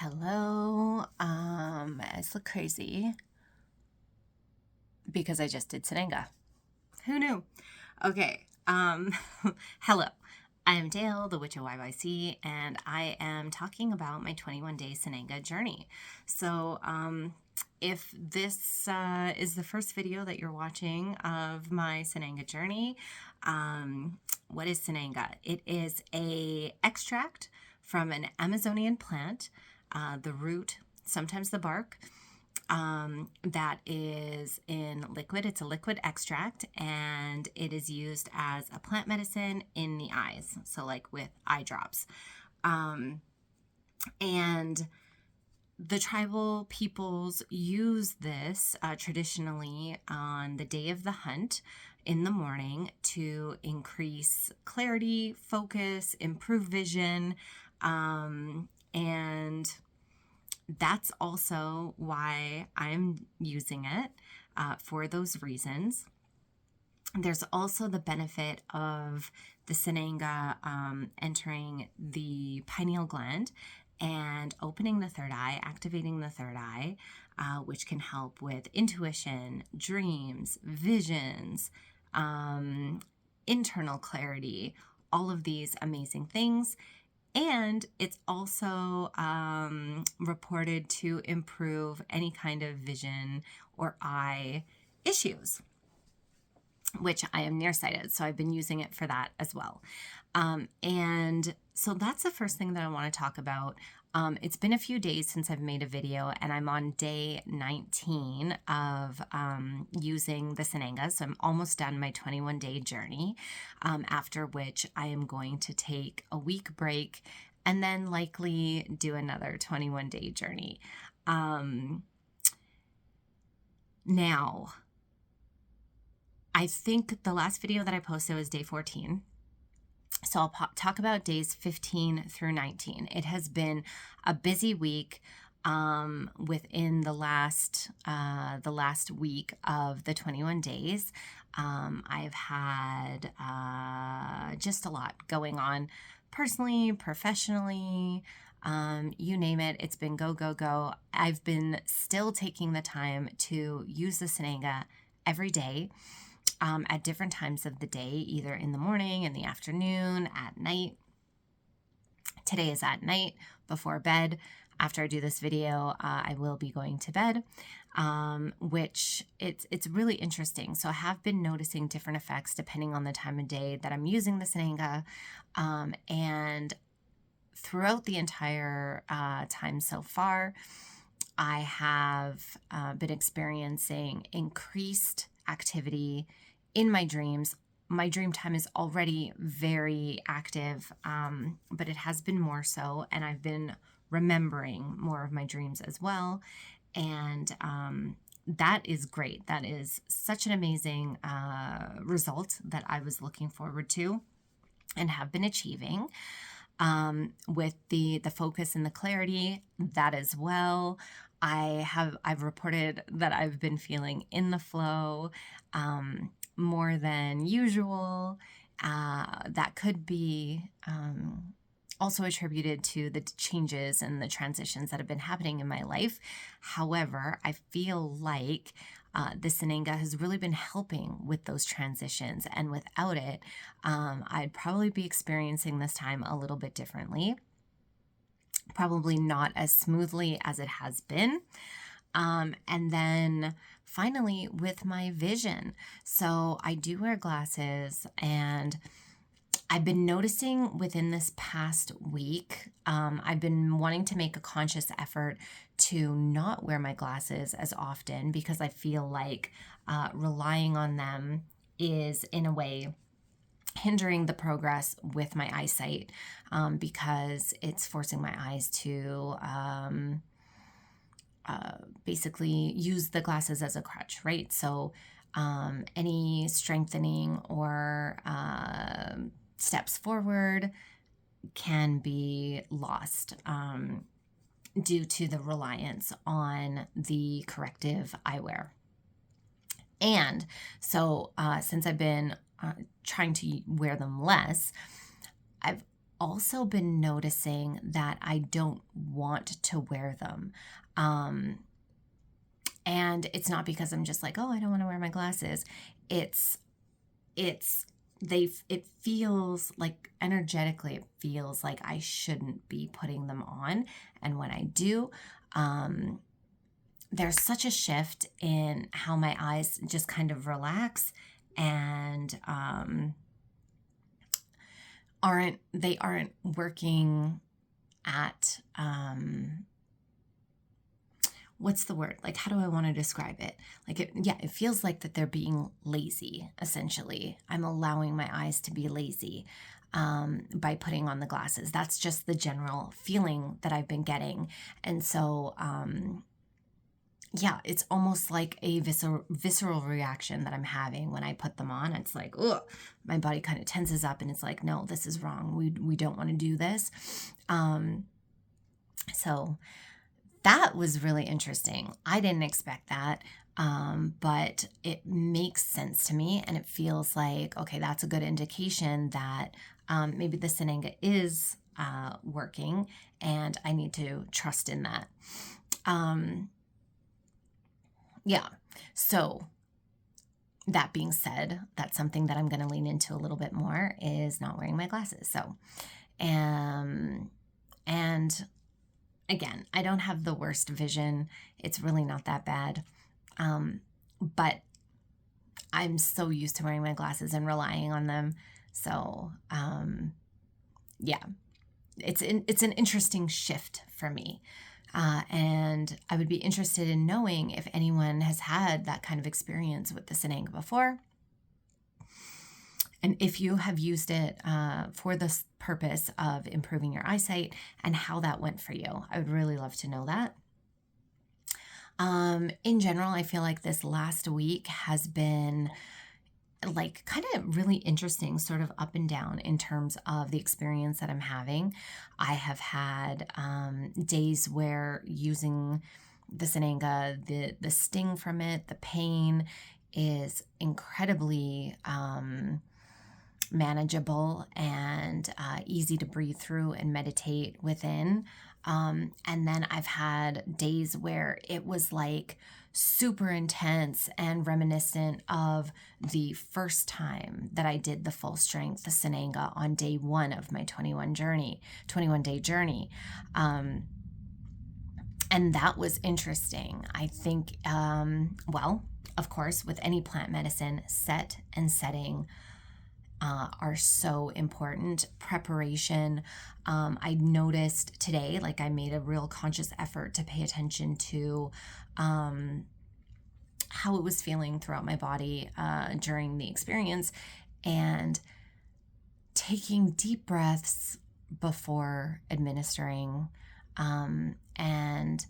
Hello. I look crazy because I just did Sananga. Who knew? Okay. Hello. I am Dale, the Witch of YYC, and I am talking about my 21-day Sananga journey. So, if this is the first video that you're watching of my Sananga journey, what is Sananga? It is a extract from an Amazonian plant, the root, sometimes the bark, that is in liquid. It's a liquid extract, and it is used as a plant medicine in the eyes, so like with eye drops. And the tribal peoples use this traditionally on the day of the hunt in the morning to increase clarity, focus, improve vision, and that's also why I'm using it for those reasons. There's also the benefit of the Sananga entering the pineal gland and opening the third eye, activating the third eye, which can help with intuition, dreams, visions, internal clarity, all of these amazing things. And it's also reported to improve any kind of vision or eye issues, which I am nearsighted, so I've been using it for that as well. And so that's the first thing that I want to talk about. It's been a few days since I've made a video, and I'm on day 19 of using the Sananga, so I'm almost done my 21-day journey, after which I am going to take a week break and then likely do another 21-day journey. Now, I think the last video that I posted was day 14. So I'll talk about days 15 through 19. It has been a busy week within the last week of the 21 days. I've had just a lot going on personally, professionally, you name it. It's been go, go, go. I've been still taking the time to use the Sananga every day. At different times of the day, either in the morning, in the afternoon, at night. Today is at night, before bed. After I do this video, I will be going to bed, which it's really interesting. So I have been noticing different effects depending on the time of day that I'm using the Sananga, and throughout the entire time so far, I have been experiencing increased activity in my dreams. My dream time is already very active, but it has been more so, and I've been remembering more of my dreams as well. And that is great. That is such an amazing result that I was looking forward to and have been achieving. With the focus and the clarity, that as well. I've reported that I've been feeling in the flow more than usual. That could be also attributed to the changes and the transitions that have been happening in my life. However, I feel like the Sananga has really been helping with those transitions, and without it, I'd probably be experiencing this time a little bit differently. Probably not as smoothly as it has been. And then finally with my vision. So I do wear glasses, and I've been noticing within this past week, I've been wanting to make a conscious effort to not wear my glasses as often, because I feel like relying on them is in a way hindering the progress with my eyesight, because it's forcing my eyes to basically use the glasses as a crutch, right? So any strengthening or steps forward can be lost due to the reliance on the corrective eyewear. And so since I've been trying to wear them less, I've also been noticing that I don't want to wear them. And it's not because I'm just like, oh, I don't want to wear my glasses. It feels like, energetically, it feels like I shouldn't be putting them on. And when I do, there's such a shift in how my eyes just kind of relax and aren't working at what's the word? Like, how do I want to describe it? Like, it feels like that they're being lazy, essentially. I'm allowing my eyes to be lazy by putting on the glasses. That's just the general feeling that I've been getting. And so, it's almost like a visceral reaction that I'm having when I put them on. It's like, ugh, my body kind of tenses up and it's like, no, this is wrong. We don't want to do this. So that was really interesting. I didn't expect that, but it makes sense to me, and it feels like, okay, that's a good indication that maybe the Sananga is working, and I need to trust in that. So that being said, that's something that I'm going to lean into a little bit more, is not wearing my glasses. So, and again, I don't have the worst vision. It's really not that bad. But I'm so used to wearing my glasses and relying on them. So, it's an interesting shift for me. And I would be interested in knowing if anyone has had that kind of experience with the Sananga before. And if you have used it for the purpose of improving your eyesight, and how that went for you. I would really love to know that. In general, I feel like this last week has been like kind of really interesting, sort of up and down in terms of the experience that I'm having. I have had days where using the Sananga, the sting from it, the pain is incredibly manageable and easy to breathe through and meditate within. And then I've had days where it was like super intense and reminiscent of the first time that I did the full strength, the Sananga, on day 1 of my 21-day journey. And that was interesting. I think, of course, with any plant medicine, set and setting are so important. Preparation. I noticed today, like, I made a real conscious effort to pay attention to how it was feeling throughout my body during the experience, and taking deep breaths before administering, and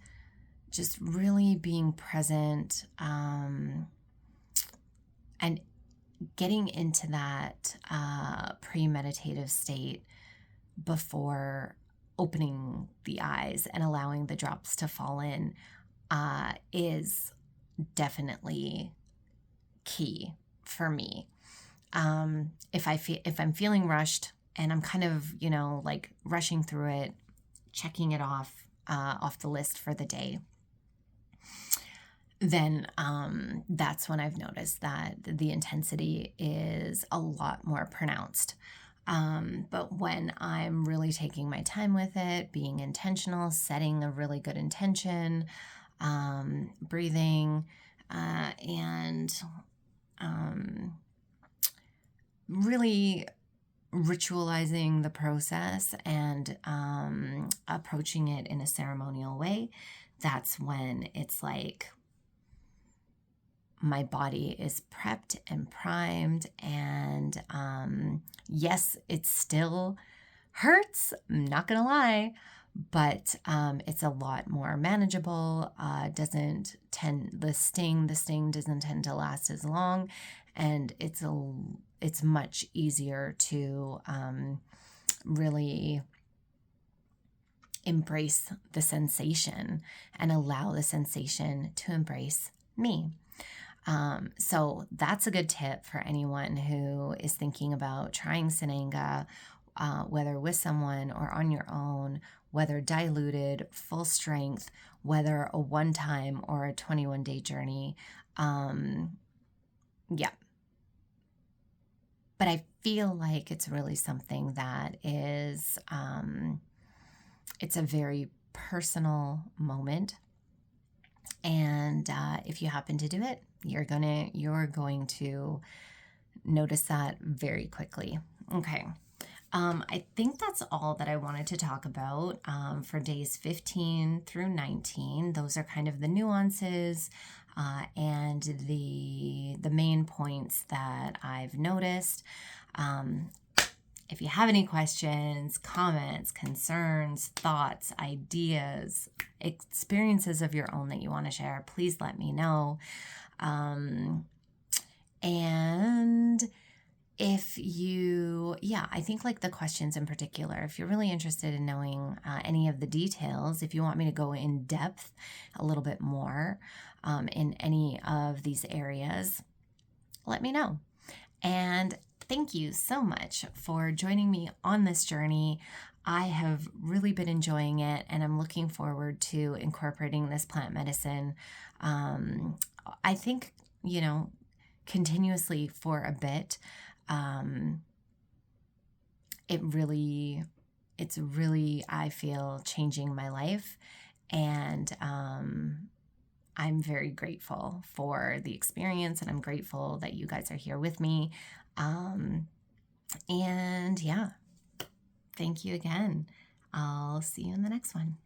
just really being present, and getting into that pre-meditative state before opening the eyes and allowing the drops to fall in is definitely key for me. If I'm feeling rushed and I'm kind of, like rushing through it, checking it off the list for the day, then that's when I've noticed that the intensity is a lot more pronounced. But when I'm really taking my time with it, being intentional, setting a really good intention, breathing, and really ritualizing the process and approaching it in a ceremonial way, that's when it's like my body is prepped and primed, and yes, it still hurts, I'm not gonna lie, but it's a lot more manageable. The sting doesn't tend to last as long, and it's much easier to really embrace the sensation and allow the sensation to embrace me. So that's a good tip for anyone who is thinking about trying Sananga, whether with someone or on your own, whether diluted, full strength, whether a one-time or a 21-day journey. Yeah. But I feel like it's really something that is, it's a very personal moment. And if you happen to do it, you're going to notice that very quickly. Okay. I think that's all that I wanted to talk about for days 15 through 19. Those are kind of the nuances and the main points that I've noticed. If you have any questions, comments, concerns, thoughts, ideas, experiences of your own that you want to share, please let me know. And if you, I think like the questions in particular, if you're really interested in knowing any of the details, if you want me to go in depth a little bit more in any of these areas, let me know. And thank you so much for joining me on this journey. I have really been enjoying it, and I'm looking forward to incorporating this plant medicine. I think, continuously for a bit. It's really, I feel, changing my life, and I'm very grateful for the experience, and I'm grateful that you guys are here with me. And yeah, thank you again. I'll see you in the next one.